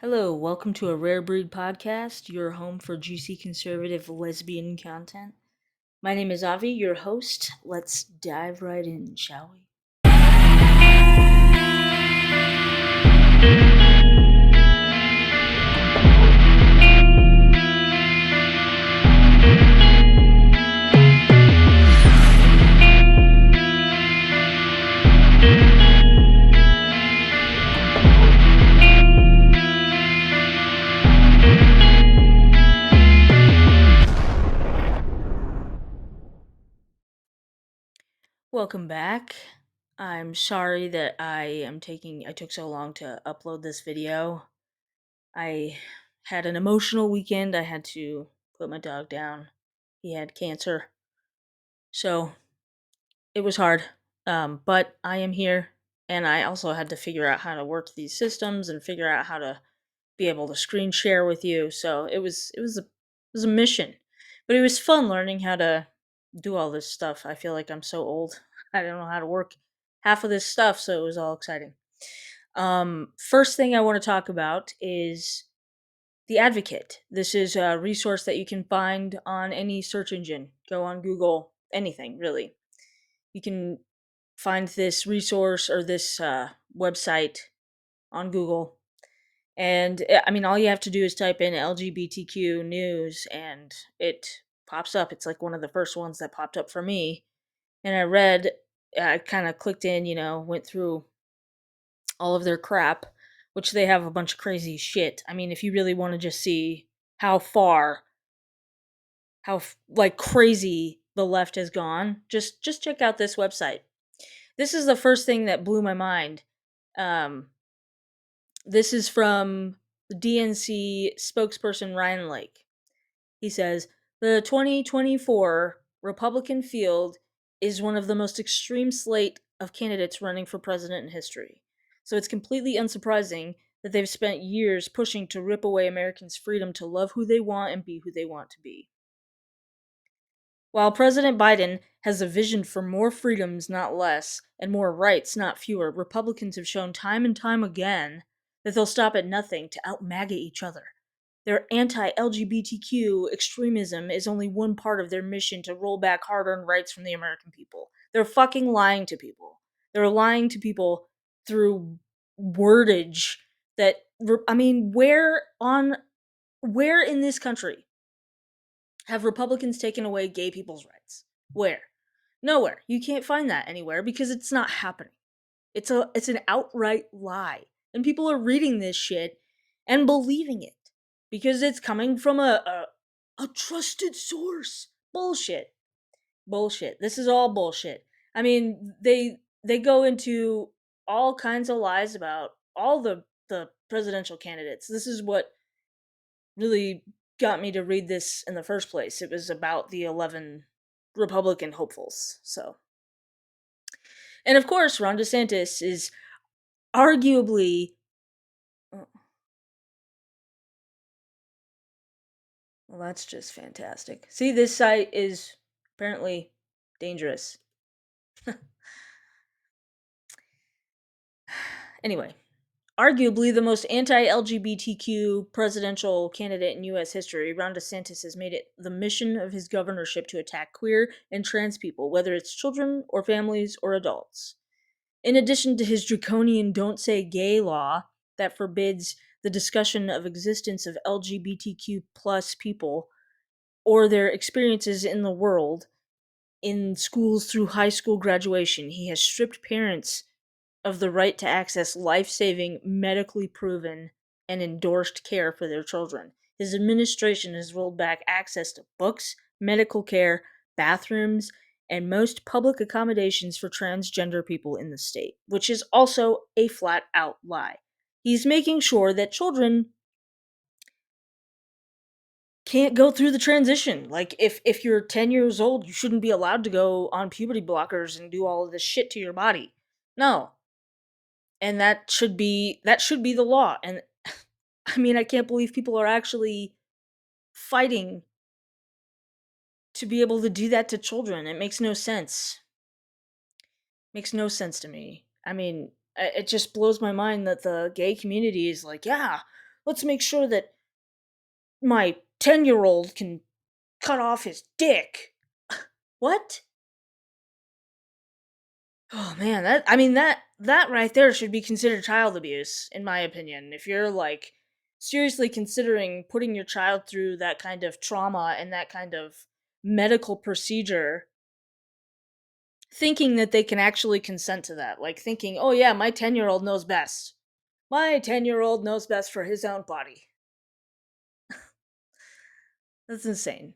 Hello, welcome to a Rare Breed podcast, your home for juicy conservative lesbian content. My name is Avi, your host. Let's dive right in, shall we? Welcome back. I'm sorry that I took so long to upload this video. I had an emotional weekend. I had to put my dog down. He had cancer. So it was hard. But I am here, and I also had to figure out how to work these systems and figure out how to be able to screen share with you. So it was a mission, but it was fun learning how to do all this stuff. I feel like I'm so old. I don't know how to work half of this stuff, so it was all exciting. First thing I want to talk about is the Advocate. This is a resource that you can find on any search engine. Go on Google, anything really. You can find this resource or this website on Google. And I mean, all you have to do is type in LGBTQ news and it pops up. It's like one of the first ones that popped up for me. And I kind of clicked in, went through all of their crap, which they have a bunch of crazy shit. I mean, if you really want to just see how far, like crazy the left has gone, just check out this website. This is the first thing that blew my mind. Um, this is from the DNC spokesperson Ryan Lake. He says the 2024 Republican field is one of the most extreme slate of candidates running for president in history. So it's completely unsurprising that they've spent years pushing to rip away Americans' freedom to love who they want and be who they want to be. While President Biden has a vision for more freedoms, not less, and more rights, not fewer, Republicans have shown time and time again that they'll stop at nothing to out-MAGA each other. Their anti-LGBTQ extremism is only one part of their mission to roll back hard-earned rights from the American people. They're fucking lying to people. They're lying to people through wordage that, I mean, where in this country have Republicans taken away gay people's rights? Where? Nowhere. You can't find that anywhere because it's not happening. It's an outright lie. And people are reading this shit and believing it because it's coming from a trusted source. Bullshit. Bullshit. This is all bullshit. I mean, they go into all kinds of lies about all the presidential candidates. This is what really got me to read this in the first place. It was about the 11 Republican hopefuls. So, and of course, Ron DeSantis is arguably. Oh, well, that's just fantastic. See, this site is apparently dangerous. Anyway, arguably the most anti-LGBTQ presidential candidate in U.S. history, Ron DeSantis has made it the mission of his governorship to attack queer and trans people, whether it's children or families or adults. In addition to his draconian Don't Say Gay law that forbids the discussion of existence of LGBTQ plus people or their experiences in the world in schools through high school graduation, he has stripped parents of the right to access life-saving, medically proven, and endorsed care for their children. His administration has rolled back access to books, medical care, bathrooms, and most public accommodations for transgender people in the state, which is also a flat out lie. He's making sure that children can't go through the transition. Like if you're 10 years old, you shouldn't be allowed to go on puberty blockers and do all of this shit to your body. No. And that should be the law. And I mean, I can't believe people are actually fighting to be able to do that to children. It makes no sense. Makes no sense to me. I mean, it just blows my mind that the gay community is like, yeah, let's make sure that my 10-year-old can cut off his dick. What? Oh man, that right there should be considered child abuse in my opinion. If you're like seriously considering putting your child through that kind of trauma and that kind of medical procedure, thinking that they can actually consent to that, like thinking, "Oh yeah, my 10-year-old knows best. My 10-year-old knows best for his own body." That's insane.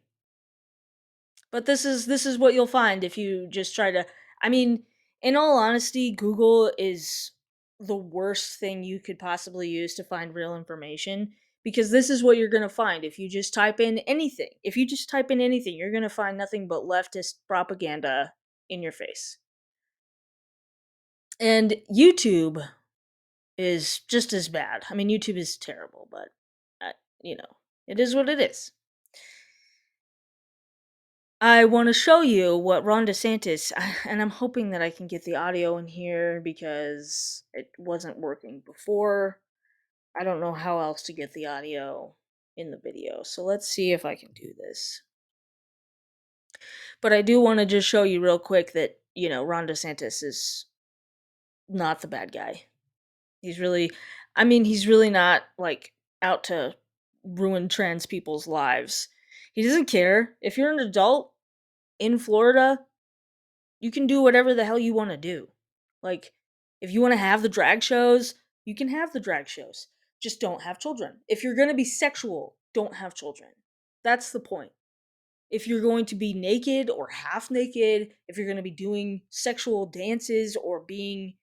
But this is what you'll find if you just try to, I mean, in all honesty, Google is the worst thing you could possibly use to find real information because this is what you're going to find if you just type in anything. If you just type in anything, you're going to find nothing but leftist propaganda in your face. And YouTube is just as bad. I mean, YouTube is terrible, but uh, you know, it is what it is. I want to show you what Ron DeSantis, and I'm hoping that I can get the audio in here because it wasn't working before. I don't know how else to get the audio in the video, so let's see if I can do this. But I do want to just show you real quick that, Ron DeSantis is not the bad guy. He's really, I mean, he's really not like out to ruin trans people's lives. He doesn't care. If you're an adult in Florida, you can do whatever the hell you want to do. Like, if you want to have the drag shows, you can have the drag shows. Just don't have children. If you're going to be sexual, don't have children. That's the point. If you're going to be naked or half naked, if you're going to be doing sexual dances or being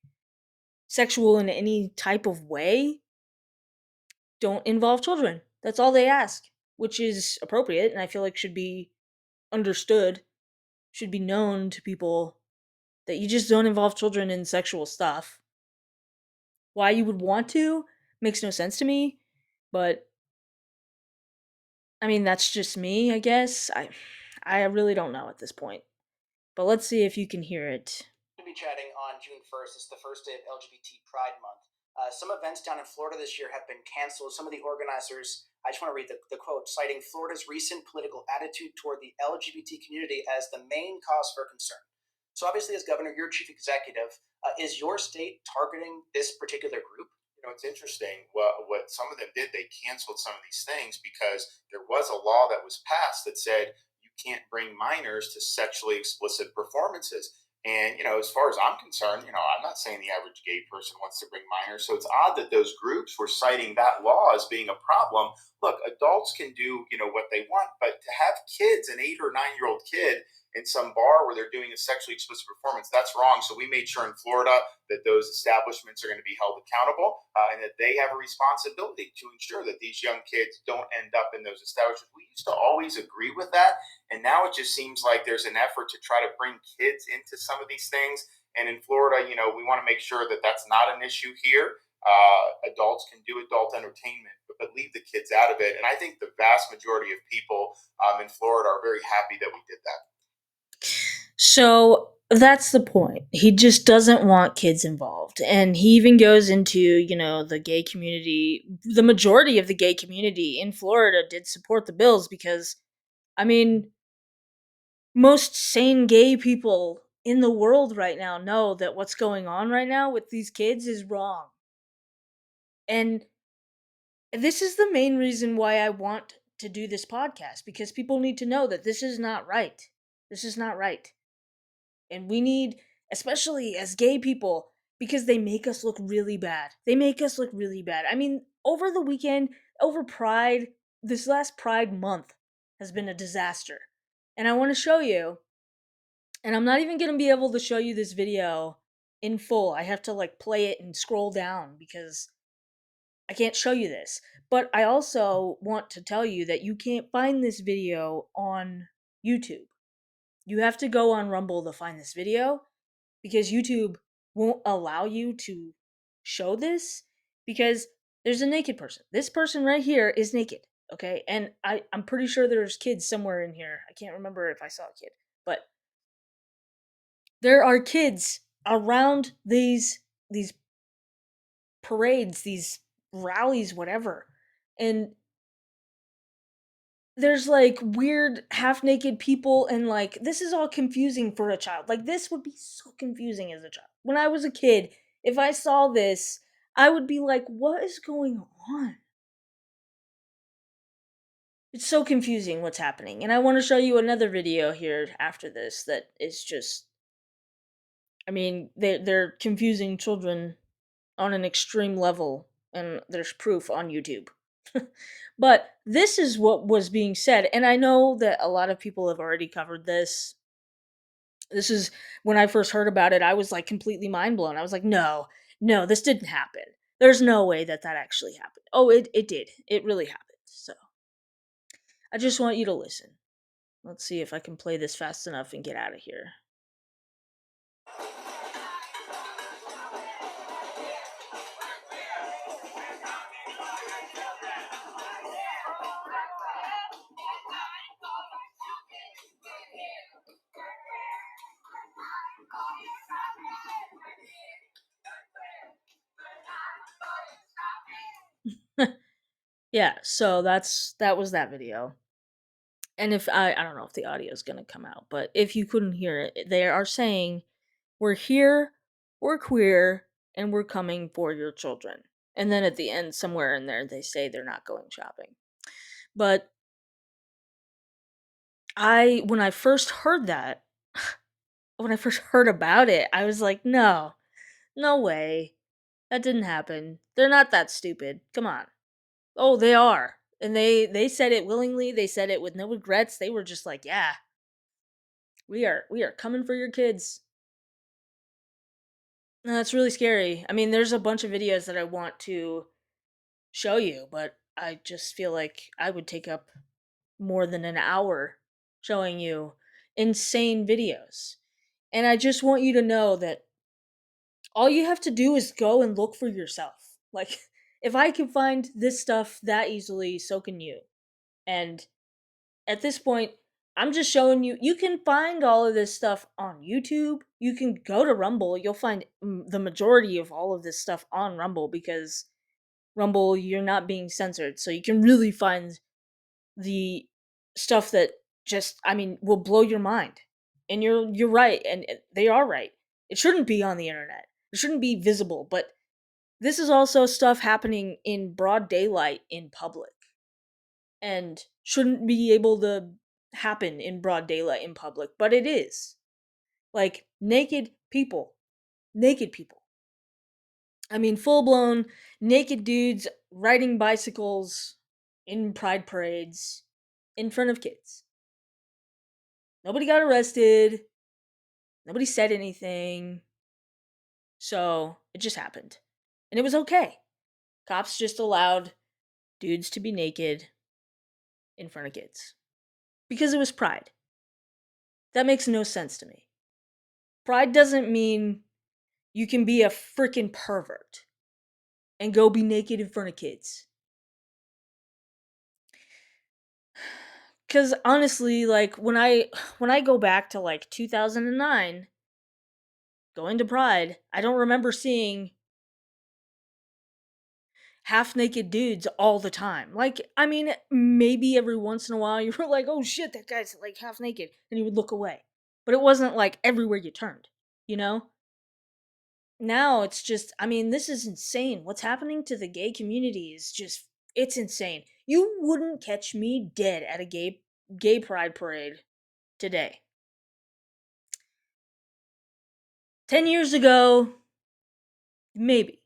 sexual in any type of way, don't involve children. That's all they ask, which is appropriate and I feel like should be understood, should be known to people that you just don't involve children in sexual stuff. Why you would want to makes no sense to me, but I mean that's just me, I guess. I really don't know at this point. But let's see if you can hear it. To be chatting on June 1st. It's the first day of LGBT Pride Month. Some events down in Florida this year have been canceled. Some of the organizers, I just want to read the quote, citing Florida's recent political attitude toward the LGBT community as the main cause for concern. So, obviously, as governor, you're chief executive. Is your state targeting this particular group? It's interesting. What some of them did, they canceled some of these things because there was a law that was passed that said you can't bring minors to sexually explicit performances. And as far as I'm concerned, I'm not saying the average gay person wants to bring minors. So it's odd that those groups were citing that law as being a problem. Look, adults can do what they want, but to have kids, an 8 or 9 year old kid, in some bar where they're doing a sexually explicit performance, that's wrong. So we made sure in Florida that those establishments are going to be held accountable, and that they have a responsibility to ensure that these young kids don't end up in those establishments. We used to always agree with that, and now it just seems like there's an effort to try to bring kids into some of these things. And in Florida, we want to make sure that that's not an issue here. Adults can do adult entertainment, but leave the kids out of it. And I think the vast majority of people in Florida are very happy that we did that. So that's the point. He just doesn't want kids involved. And he even goes into, the gay community. The majority of the gay community in Florida did support the bills because, I mean, most sane gay people in the world right now know that what's going on right now with these kids is wrong. And this is the main reason why I want to do this podcast because people need to know that this is not right. This is not right. And we need, especially as gay people, because they make us look really bad. They make us look really bad. I mean, over the weekend, over Pride, this last Pride month has been a disaster. And I want to show you, and I'm not even going to be able to show you this video in full. I have to like play it and scroll down because I can't show you this. But I also want to tell you that you can't find this video on YouTube. You have to go on Rumble to find this video because YouTube won't allow you to show this because there's a naked person. This person right here is naked, okay? And I'm pretty sure there's kids somewhere in here. I can't remember if I saw a kid, but there are kids around these parades, these rallies, whatever. and there's like weird half naked people, and like this is all confusing for a child. Like this would be so confusing as a child. When I was a kid, if I saw this, I would be like, what is going on? It's so confusing what's happening. And I want to show you another video here after this that is just, I mean, they're confusing children on an extreme level, and there's proof on YouTube. But this is what was being said, and I know that a lot of people have already covered this. This is when I first heard about it, I was like completely mind blown. I was like, no, no, this didn't happen. There's no way that that actually happened. Oh, it did. It really happened. So I just want you to listen. Let's see if I can play this fast enough and get out of here. Yeah, so that was that video. And if I don't know if the audio is gonna come out, but if you couldn't hear it, they are saying, we're here, we're queer, and we're coming for your children. And then at the end, somewhere in there, they say they're not going shopping. But when I first heard that, when I first heard about it, I was like, no, no way. That didn't happen. They're not that stupid. Come on. Oh, they are. And they said it willingly. They said it with no regrets. They were just like, yeah, we are coming for your kids. No, that's really scary. I mean, there's a bunch of videos that I want to show you, but I just feel like I would take up more than an hour showing you insane videos. And I just want you to know that all you have to do is go and look for yourself. Like, if I can find this stuff that easily, so can you. And at this point, I'm just showing you, you can find all of this stuff on YouTube. You can go to Rumble. You'll find the majority of all of this stuff on Rumble, because Rumble, you're not being censored. So you can really find the stuff that just, I mean, will blow your mind. And you're right, and they are right. It shouldn't be on the internet. It shouldn't be visible, but this is also stuff happening in broad daylight in public, and shouldn't be able to happen in broad daylight in public, but it is. Like naked people. Naked people. I mean, full blown naked dudes riding bicycles in pride parades in front of kids. Nobody got arrested. Nobody said anything. So it just happened. And it was okay. Cops just allowed dudes to be naked in front of kids. Because it was pride. That makes no sense to me. Pride doesn't mean you can be a freaking pervert and go be naked in front of kids. Cuz honestly, like when I go back to like 2009 going to Pride, I don't remember seeing half naked dudes all the time. Like, I mean, maybe every once in a while you were like, "Oh shit, that guy's like half naked," and you would look away. But it wasn't like everywhere you turned, you know? Now it's just, I mean, this is insane. What's happening to the gay community is just, it's insane. You wouldn't catch me dead at a gay pride parade today. 10 years ago, maybe.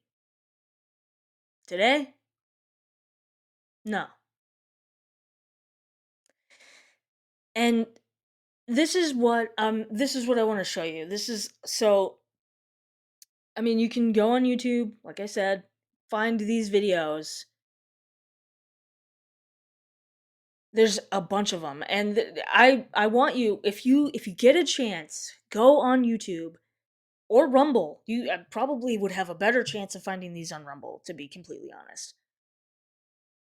Today? No. And this is what I want to show you. This is so, I mean, you can go on YouTube, like I said, find these videos. There's a bunch of them, and I want you, if you get a chance, go on YouTube or Rumble. You probably would have a better chance of finding these on Rumble, to be completely honest.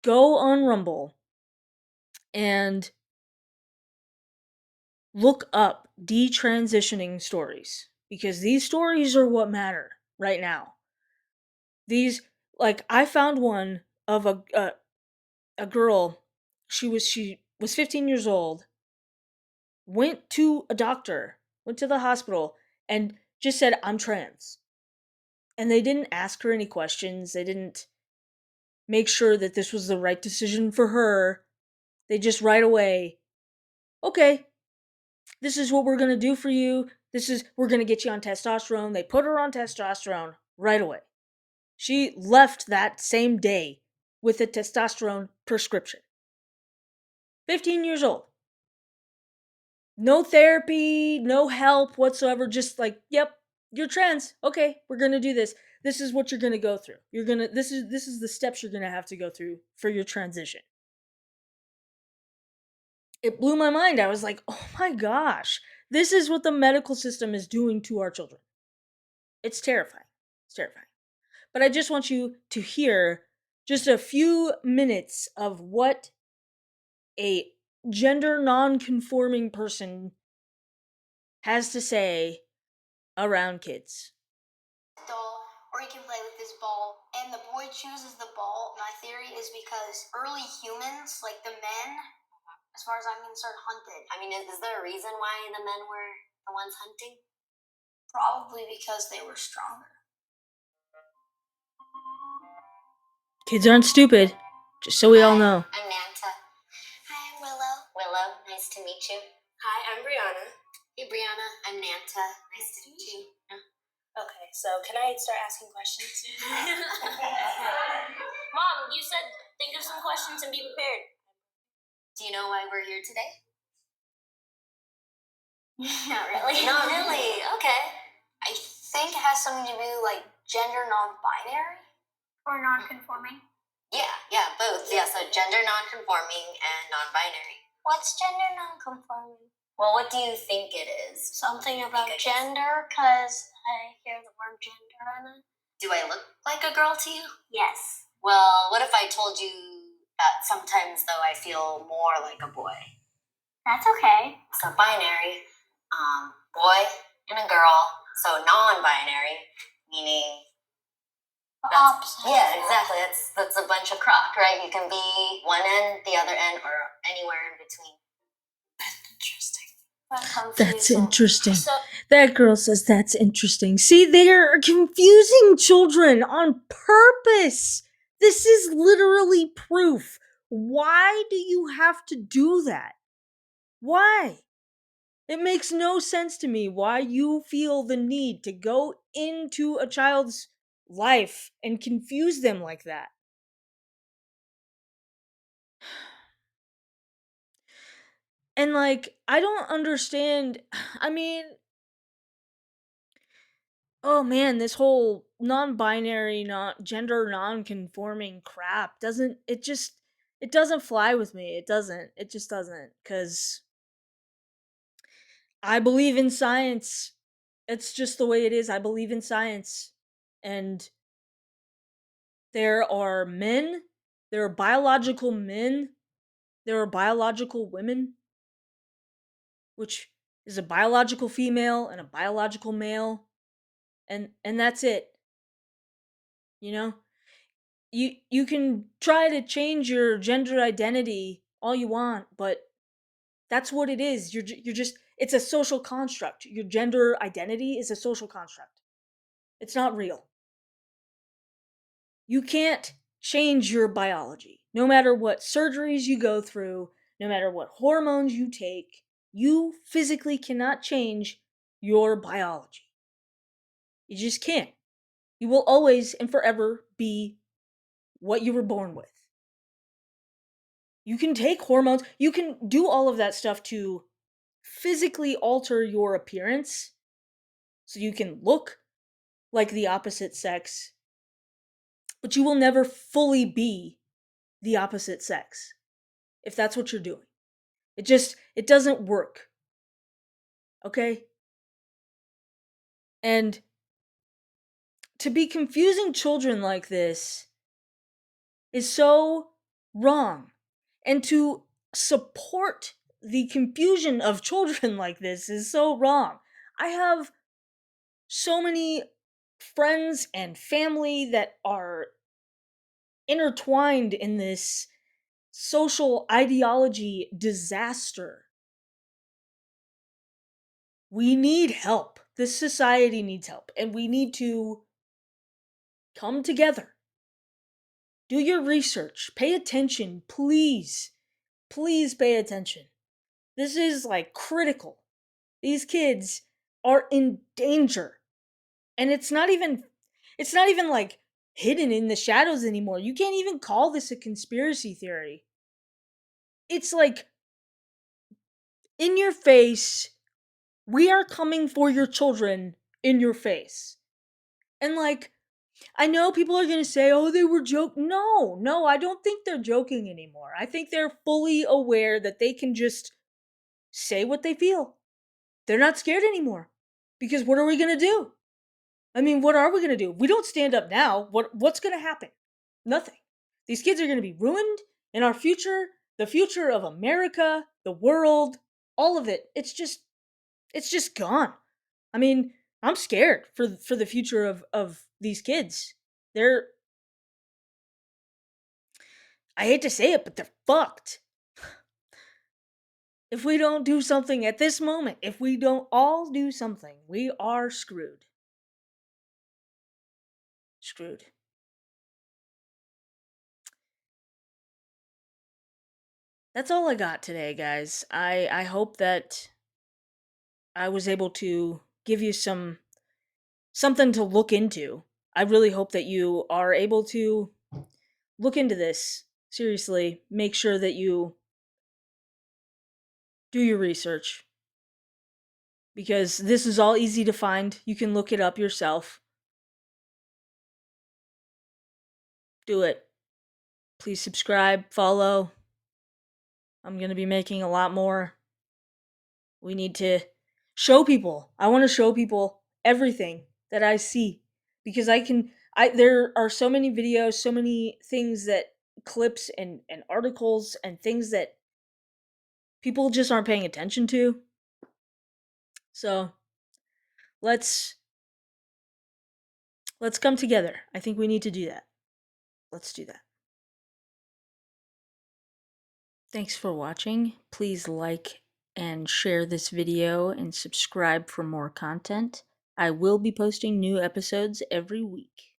Go on Rumble and look up detransitioning stories, because these stories are what matter right now. These, like, I found one of a girl, she was 15 years old, went to a doctor, went to the hospital, and just said, "I'm trans." And they didn't ask her any questions. They didn't make sure that this was the right decision for her. They just right away, "Okay, this is what we're going to do for you. We're going to get you on testosterone." They put her on testosterone right away. She left that same day with a testosterone prescription. 15 years old. No therapy, no help whatsoever. Just like, "Yep, you're trans. Okay, we're going to do this. This is what you're going to go through. This is the steps you're going to have to go through for your transition." It blew my mind. I was like, "Oh my gosh. This is what the medical system is doing to our children." It's terrifying. It's terrifying. But I just want you to hear just a few minutes of what a gender non-conforming person has to say around kids. Doll, or you can play with this ball, and the boy chooses the ball. My theory is because early humans, like the men, as far as I'm concerned, hunted. I mean, is there a reason why the men were the ones hunting? Probably because they were stronger. Kids aren't stupid, just so we all know. I'm Nanta. Hi, I'm Willow. Willow, nice to meet you. Hi, I'm Brianna. Hey, Brianna. I'm Nanta. Nice to meet you. Okay, so can I start asking questions? Mom, you said think of some questions and be prepared. Do you know why we're here today? Not really. Not really. Okay. I think it has something to do like gender non-binary or non-conforming. Yeah, both. Yeah, so gender non-conforming and non-binary. What's gender non-conforming? Well, what do you think it is? Something about gender, because I hear the word gender in it. Do I look like a girl to you? Yes. Well, what if I told you that sometimes, though, I feel more like a boy? That's okay. So binary, boy and a girl. So non-binary, meaning The opposite. yeah, exactly. That's a bunch of crock, right? You can be one end, the other end, or anywhere in between. That's interesting. So, That girl says that's interesting. See, they're confusing children on purpose. This is literally proof. Why do you have to do that? Why? It makes no sense to me why you feel the need to go into a child's life and confuse them like that. And like, I don't understand. I mean, oh man, this whole non-binary, not gender non-conforming crap it doesn't fly with me. It doesn't. It just doesn't, cuz I believe in science. It's just the way it is. I believe in science. And there are men, there are biological men, there are biological women, which is a biological female and a biological male, and that's it. You know? You can try to change your gender identity all you want, but that's what it is. You're just it's a social construct. Your gender identity is a social construct. It's not real. You can't change your biology. No matter what surgeries you go through, no matter what hormones you take, you physically cannot change your biology. You just can't. You will always and forever be what you were born with. You can take hormones, you can do all of that stuff to physically alter your appearance so you can look like the opposite sex, but you will never fully be the opposite sex if that's what you're doing. It doesn't work. Okay? And to be confusing children like this is so wrong. And to support the confusion of children like this is so wrong. I have so many friends and family that are intertwined in this social ideology disaster. We need help. This society needs help, and we need to come together. Do your research. Pay attention, please. Please pay attention. This is like critical. These kids are in danger. And it's not even like hidden in the shadows anymore. You can't even call this a conspiracy theory. It's like in your face. We are coming for your children in your face. And like I know people are going to say, "Oh, they were joking." No, I don't think they're joking anymore. I think they're fully aware that they can just say what they feel. They're not scared anymore. Because what are we going to do? I mean, what are we going to do? If we don't stand up now, what's going to happen? Nothing. These kids are going to be ruined, and our future, the future of America, the world, all of it, it's just gone. I mean, I'm scared for the future of these kids. They're I hate to say it, but they're fucked. If we don't do something at this moment, if we don't all do something, we are screwed. Screwed. That's all I got today, guys. I hope that I was able to give you something to look into. I really hope that you are able to look into this. Seriously, make sure that you do your research because this is all easy to find. You can look it up yourself. Do it. Please subscribe, follow. I'm going to be making a lot more. We need to show people. I want to show people everything that I see because there are so many videos, so many things that clips and articles and things that people just aren't paying attention to. So, let's come together. I think we need to do that. Let's do that. Thanks for watching. Please like and share this video and subscribe for more content. I will be posting new episodes every week.